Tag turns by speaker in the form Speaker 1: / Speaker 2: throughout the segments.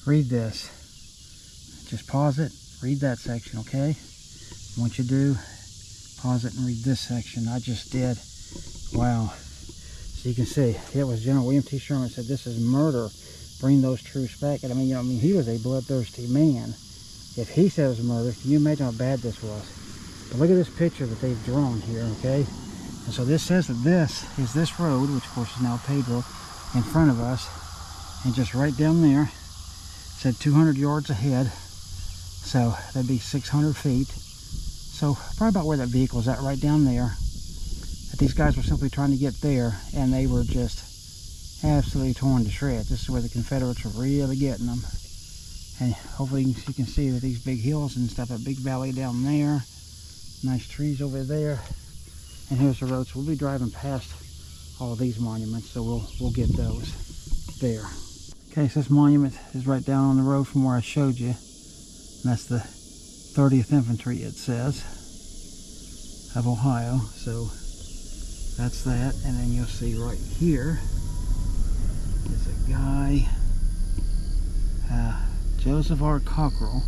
Speaker 1: read this. Just pause it, read that section, okay? Once you do, pause it and read this section. I just did. Wow. So you can see, it was General William T. Sherman said, "This is murder. Bring those troops back." And I mean, he was a bloodthirsty man. If he said it was murder, can you imagine how bad this was? But look at this picture that they've drawn here, okay? And so this says that this is this road, which of course is now a paved road, in front of us. And just right down there, it said 200 yards ahead. So that'd be 600 feet. So probably about where that vehicle is at, right down there. But these guys were simply trying to get there, and they were just absolutely torn to shreds. This is where the Confederates were really getting them. And hopefully you can see that these big hills and stuff, a big valley down there, nice trees over there, and here's the road. So we'll be driving past all of these monuments, so we'll get those there. Okay, so this monument is right down on the road from where I showed you. And that's the 30th Infantry, it says, of Ohio. So that's that. And then you'll see right here is a guy, Joseph R. Cockrell,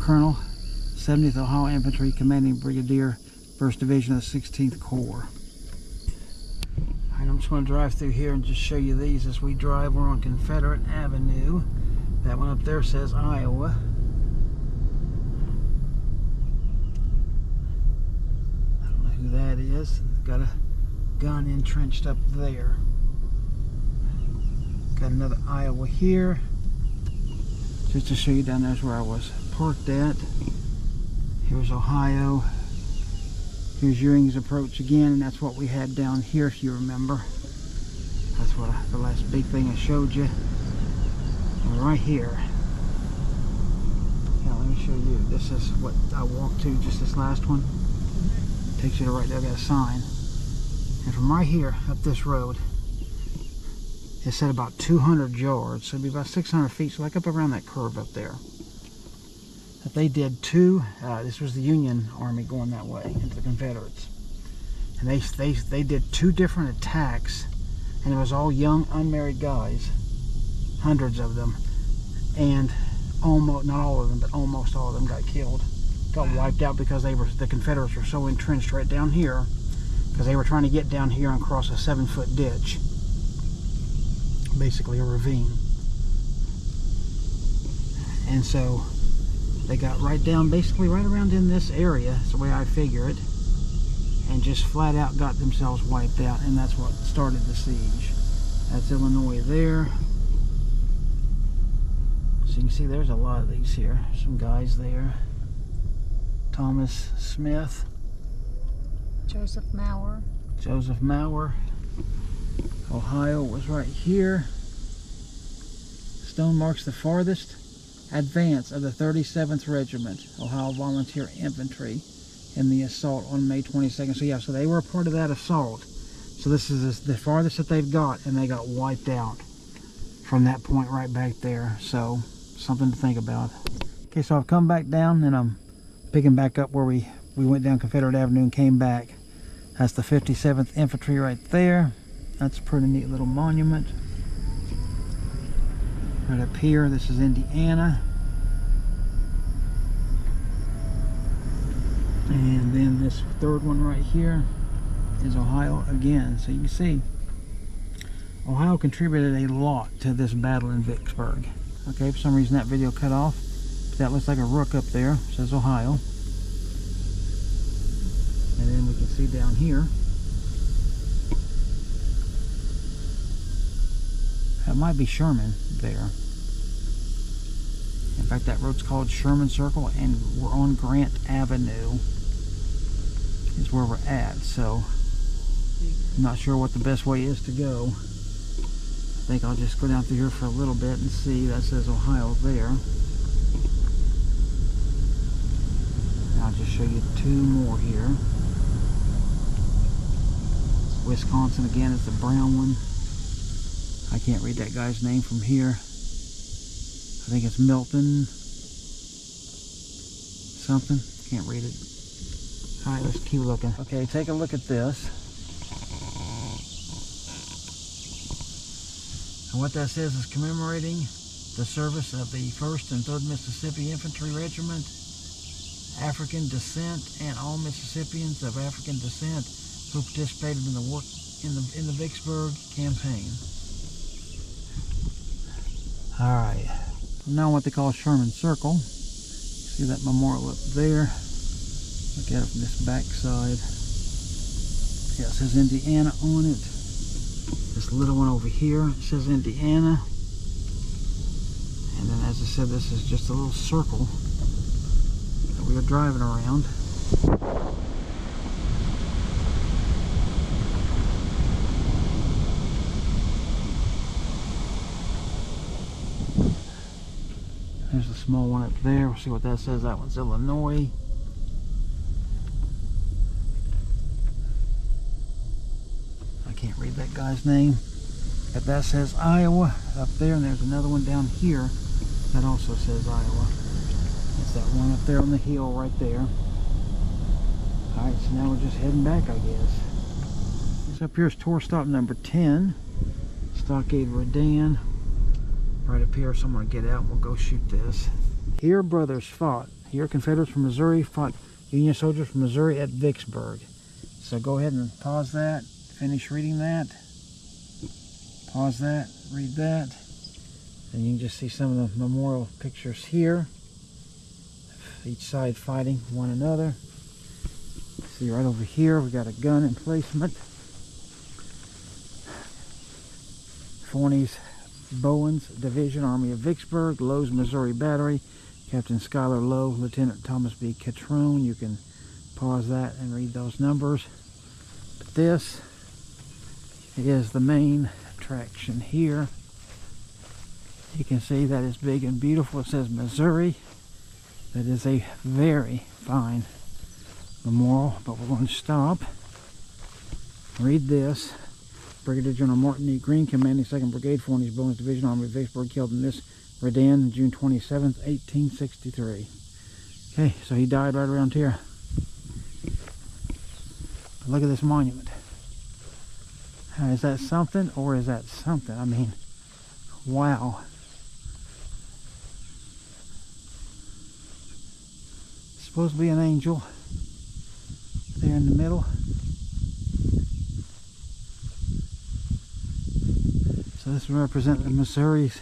Speaker 1: Colonel, 70th Ohio Infantry, Commanding Brigadier, 1st Division of the 16th Corps. And I'm just going to drive through here and just show you these as we drive. We're on Confederate Avenue. That one up there says Iowa. I don't know who that is. Got a gun entrenched up there. Got another Iowa here. Just to show you, down there's where I was parked at. Here's Ohio. Here's Ewing's approach again, and that's what we had down here, if you remember. That's what the last big thing I showed you. And right here. Now let me show you. This is what I walked to, just this last one. Takes you to right there, got a sign. And from right here, up this road, it said about 200 yards, so it'd be about 600 feet, so like up around that curve up there. That they did this was the Union Army going that way into the Confederates. And they did 2 different attacks, and it was all young, unmarried guys, hundreds of them, and almost, not all of them, but almost all of them got killed, got wiped out because the Confederates were so entrenched right down here, because they were trying to get down here and cross a 7-foot ditch. Basically a ravine. And so they got right down, basically right around in this area, that's the way I figure it, and just flat out got themselves wiped out, and that's what started the siege. That's Illinois there. So you can see there's a lot of these here. Some guys there. Thomas Smith.
Speaker 2: Joseph Mauer.
Speaker 1: Joseph Mauer. Ohio was right here. Stone marks the farthest advance of the 37th Regiment, Ohio Volunteer Infantry, in the assault on May 22nd. So yeah, so they were a part of that assault. So this is the farthest that they've got, and they got wiped out from that point right back there. So something to think about. Okay, so I've come back down, and I'm picking back up where we went down Confederate Avenue and came back. That's the 57th Infantry right there. That's a pretty neat little monument. Right up here, this is Indiana. And then this third one right here is Ohio again. So you can see, Ohio contributed a lot to this battle in Vicksburg. Okay, for some reason that video cut off. But that looks like a rook up there. It says Ohio. And then we can see down here, that might be Sherman there. In fact, that road's called Sherman Circle, and we're on Grant Avenue is where we're at. So I'm not sure what the best way is to go. I think I'll just go down through here for a little bit and see. That says Ohio there. I'll just show you 2 more here. Wisconsin again is the brown one. I can't read that guy's name from here. I think it's Milton something. Can't read it. Alright, let's keep looking. Okay, take a look at this. And what that says is commemorating the service of the 1st and 3rd Mississippi Infantry Regiment, African descent, and all Mississippians of African descent who participated in the work in the Vicksburg campaign. All right, now what they call Sherman Circle. See that memorial up there? Look at it from this back side. Yeah, it says Indiana on it. This little one over here, it says Indiana. And then, as I said, this is just a little circle that we were driving around. There's a small one up there. We'll see what that says. That one's Illinois. I can't read that guy's name. But that says Iowa up there, and there's another one down here that also says Iowa. It's that one up there on the hill right there. Alright, so now we're just heading back, I guess. This up here is tour stop number 10. Stockade Redan. Right up here, so I'm going to get out and we'll go shoot this. Here brothers fought. Here Confederates from Missouri fought Union soldiers from Missouri at Vicksburg. So go ahead and pause that. Finish reading that. Pause that. Read that. And you can just see some of the memorial pictures here. Each side fighting one another. See right over here we got a gun emplacement. Forney's Bowen's Division, Army of Vicksburg, Lowe's, Missouri Battery, Captain Schuyler Lowe, Lieutenant Thomas B. Catrone. You can pause that and read those numbers. But this is the main attraction here. You can see that is big and beautiful. It says Missouri. That is a very fine memorial, but we're going to stop. Read this. Brigadier General Martin E. Green, commanding 2nd Brigade, Forney's Bowen's Division, Army of Vicksburg, killed in this Redan, June 27th, 1863. Okay, so he died right around here. But look at this monument. Is that something, or is that something? I mean, wow. It's supposed to be an angel there in the middle. So this would represent the Missourians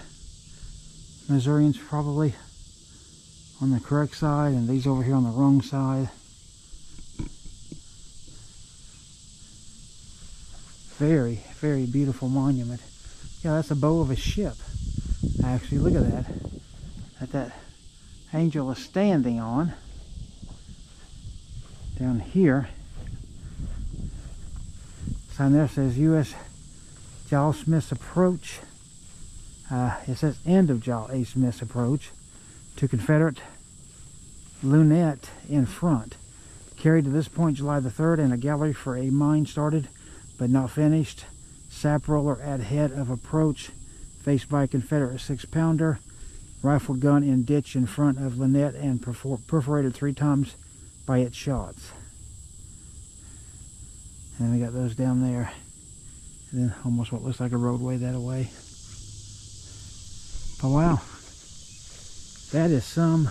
Speaker 1: probably on the correct side, and these over here on the wrong side. Very, very beautiful monument. Yeah, that's the bow of a ship. Actually, look at that. That angel is standing on. Down here. Sign there says U.S. Giles Smith's approach. It says end of Giles A. Smith's approach to Confederate lunette in front. Carried to this point July the 3rd, and a gallery for a mine started but not finished. Sap roller at head of approach, faced by a Confederate 6-pounder. Rifle gun in ditch in front of lunette and perforated 3 times by its shots. And we got those down there. And then almost what looks like a roadway that way. But wow, that is some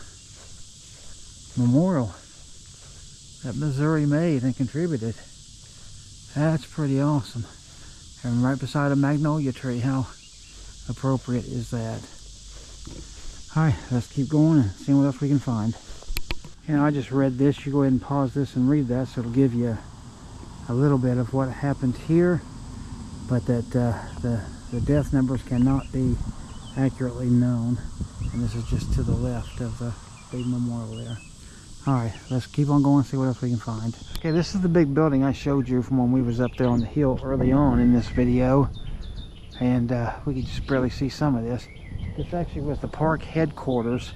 Speaker 1: memorial that Missouri made and contributed. That's pretty awesome. And right beside a magnolia tree. How appropriate is that? Alright, let's keep going and see what else we can find. And I just read this. You go ahead and pause this and read that, so it'll give you a little bit of what happened here. But that the death numbers cannot be accurately known. And this is just to the left of the big memorial there. Alright, let's keep on going and see what else we can find. Okay, this is the big building I showed you from when we was up there on the hill early on in this video. And we could just barely see some of this. This actually was the park headquarters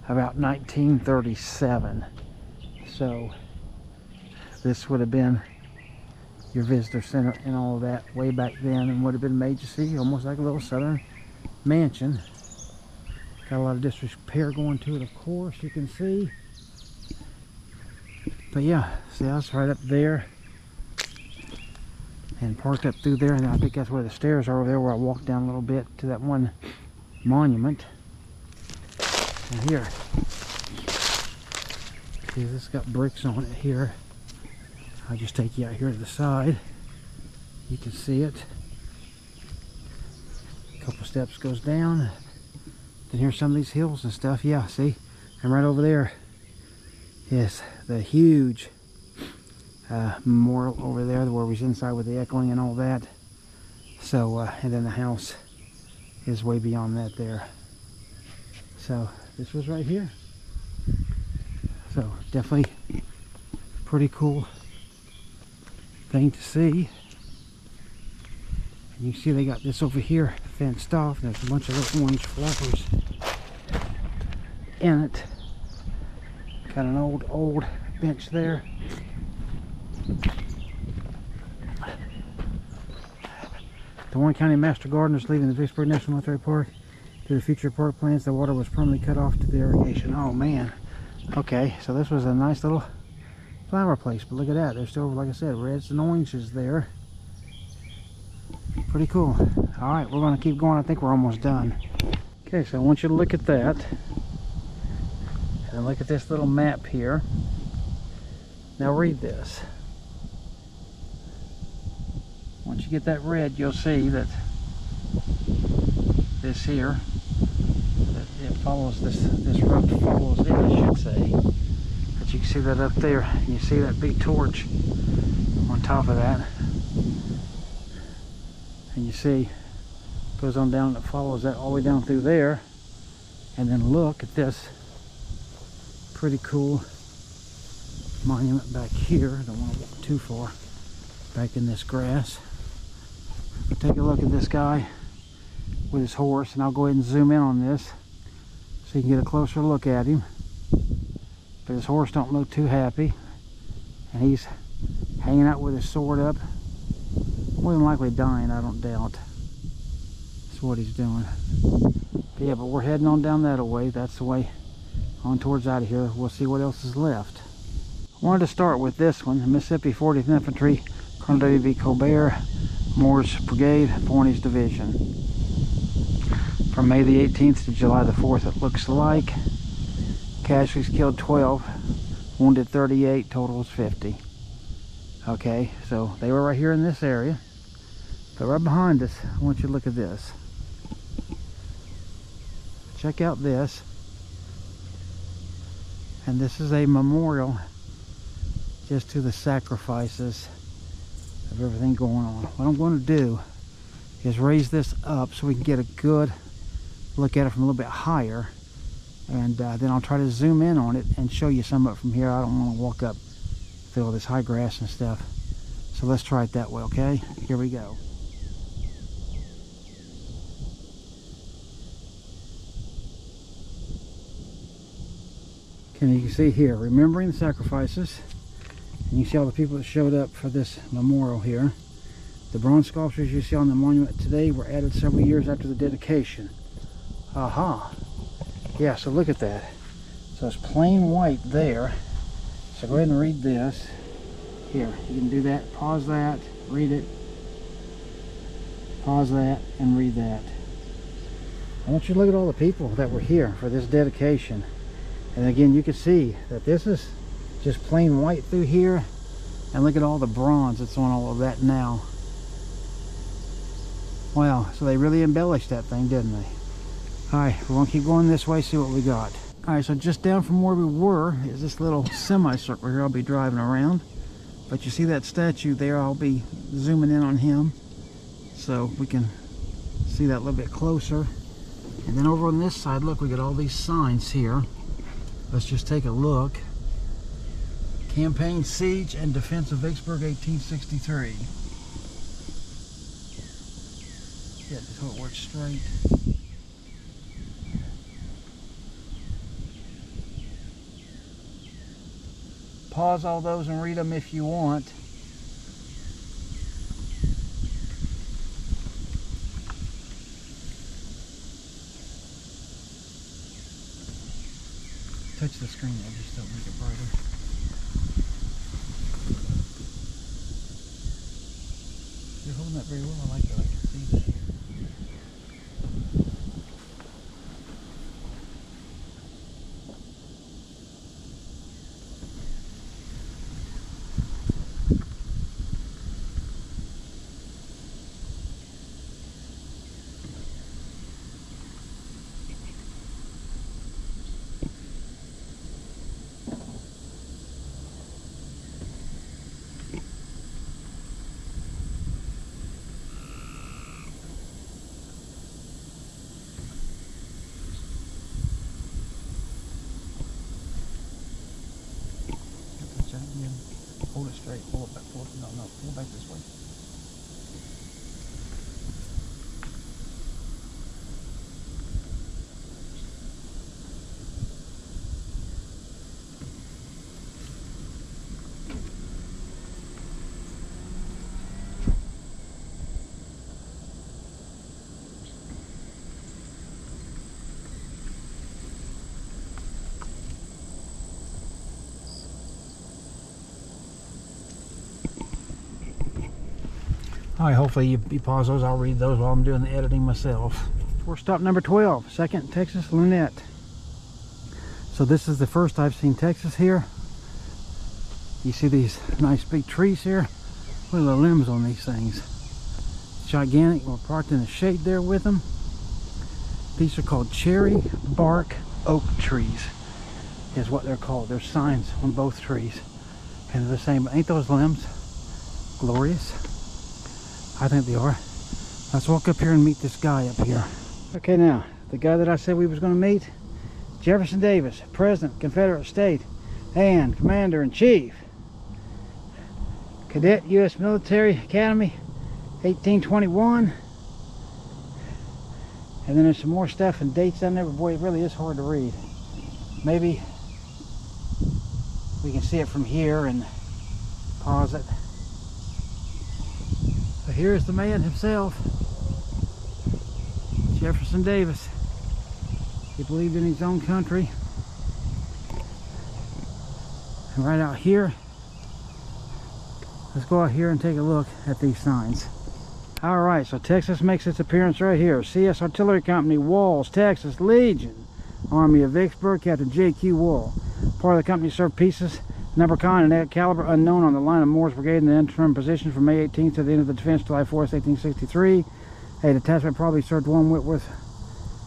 Speaker 1: about 1937. So this would have been your visitor center and all of that way back then, and would have been made to see almost like a little southern mansion. Got a lot of disrepair going to it, of course, you can see. But yeah, see, I was right up there and parked up through there, and I think that's where the stairs are over there, where I walked down a little bit to that one monument. And here, see, this got bricks on it here. I'll just take you out here to the side. You can see it. A couple steps goes down. Then here's some of these hills and stuff. Yeah, see? And right over there is the huge memorial over there where we was inside with the echoing and all that. So, and then the house is way beyond that there. So, this was right here. So, definitely pretty cool thing to see. And you can see they got this over here fenced off. There's a bunch of little orange flowers in it. Got an old bench there. The Warren County Master Gardeners leaving the Vicksburg National Military Park to the future park plans. The water was permanently cut off to the irrigation. Oh man. Okay, so this was a nice little flower place, but look at that. There's still, like I said, reds and oranges there. Pretty cool. All right, we're going to keep going. I think we're almost done. Okay, so I want you to look at that. And look at this little map here. Now read this. Once you get that red, you'll see that this here, that it follows this road follows it, I should say. But you can see that up there, and you see that big torch on top of that. And you see, it goes on down, it follows that all the way down through there. And then look at this pretty cool monument back here. I don't want to walk too far back in this grass. But take a look at this guy with his horse, and I'll go ahead and zoom in on this so you can get a closer look at him. But his horse don't look too happy, and he's hanging out with his sword up, more than likely dying, I don't doubt. That's what he's doing. But yeah, but we're heading on down that way. That's the way on towards out of here. We'll see what else is left. I wanted to start with this one, Mississippi 40th Infantry, Colonel W.B. Colbert, Moore's Brigade, Forney's Division. From May the 18th to July the 4th, it looks like. Casualties killed 12, wounded 38, total is 50. Okay, so they were right here in this area. But right behind us, I want you to look at this. Check out this. And this is a memorial just to the sacrifices of everything going on. What I'm going to do is raise this up so we can get a good look at it from a little bit higher, and then I'll try to zoom in on it and show you some of it from here. I don't want to walk up through all this high grass and stuff, so let's try it that way. Okay, here we go. And you can see here, remembering the sacrifices, and you see all the people that showed up for this memorial here. The bronze sculptures you see on the monument today were added several years after the dedication. Aha! Yeah, so look at that. So it's plain white there. So go ahead and read this. Here, you can do that. Pause that, read it. Pause that, and read that. I want you to look at all the people that were here for this dedication. And again, you can see that this is just plain white through here. And look at all the bronze that's on all of that now. Wow, so they really embellished that thing, didn't they? Alright, we're going to keep going this way, see what we got. Alright, so just down from where we were is this little semicircle here I'll be driving around. But you see that statue there, I'll be zooming in on him so we can see that a little bit closer. And then over on this side, look, we got all these signs here. Let's just take a look. Campaign, Siege, and Defense of Vicksburg, 1863. Yeah, just so it works straight. Pause all those and read them if you want. Touch the screen there, just don't make it brighter. You're holding that very well. I like that. I can see that. hold it straight. Pull it back. Pull it, no, pull it back this way. Alright, hopefully you pause those. I'll read those while I'm doing the editing myself. We're stop number 12, 2nd Texas Lunette. So this is the first I've seen Texas here. You see these nice big trees here? Look at the limbs on these things. It's gigantic. We're parked in the shade there with them. These are called cherry bark oak trees, is what they're called. There's signs on both trees. And they're the same. Ain't those limbs glorious? I think they are. Let's walk up here and meet this guy up here. Okay, now, the guy that I said we was going to meet, Jefferson Davis, President, Confederate State, and Commander-in-Chief. Cadet, U.S. Military Academy, 1821. And then there's some more stuff and dates down there, but boy, it really is hard to read. Maybe we can see it from here and pause it. But here's the man himself, Jefferson Davis. He believed in his own country. And right out here, let's go out here and take a look at these signs. Alright, so Texas makes its appearance right here. CS Artillery Company, Walls, Texas, Legion, Army of Vicksburg, Captain J.Q. Wall. Part of the company served pieces, number, kind, and caliber unknown on the line of Moore's Brigade in the interim position from May 18th to the end of the defense, July 4th, 1863. A detachment probably served one Whitworth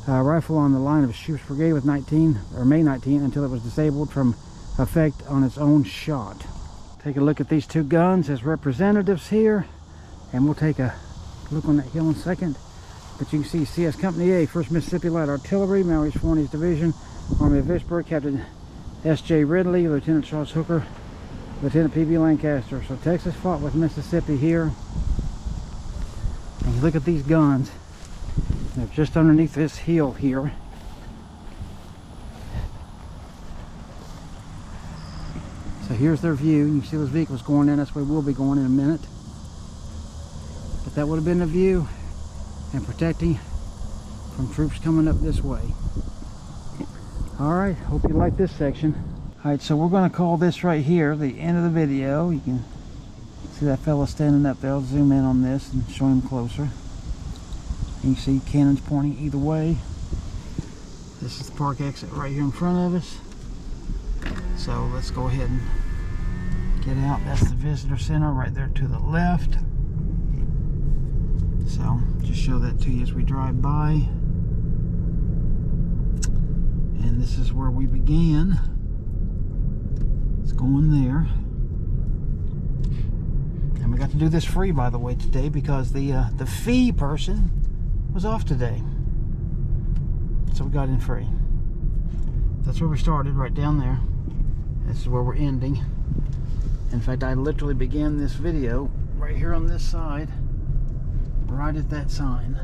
Speaker 1: rifle on the line of Shoop's Brigade with May 19th until it was disabled from effect on its own shot. Take a look at these two guns as representatives here, and we'll take a look on that hill in a second. But you can see CS Company A, 1st Mississippi Light Artillery, Mallory's 40th Division, Army of Vicksburg, Captain S.J. Ridley, Lieutenant Charles Hooker, Lieutenant P.B. Lancaster. So Texas fought with Mississippi here. And you look at these guns, they're just underneath this hill here. So here's their view. You can see those vehicles going in. That's where we'll be going in a minute. But that would have been the view and protecting from troops coming up this way. Alright, hope you like this section. Alright, so we're going to call this right here the end of the video. You can see that fellow standing up there. I'll zoom in on this and show him closer. You can see cannons pointing either way. This is the park exit right here in front of us. So let's go ahead and get out. That's the visitor center right there to the left. So just show that to you as we drive by. And this is where we began. Let's go in there. And we got to do this free, by the way, today because the fee person was off today. So we got in free. That's where we started, right down there. This is where we're ending. In fact, I literally began this video right here on this side, right at that sign.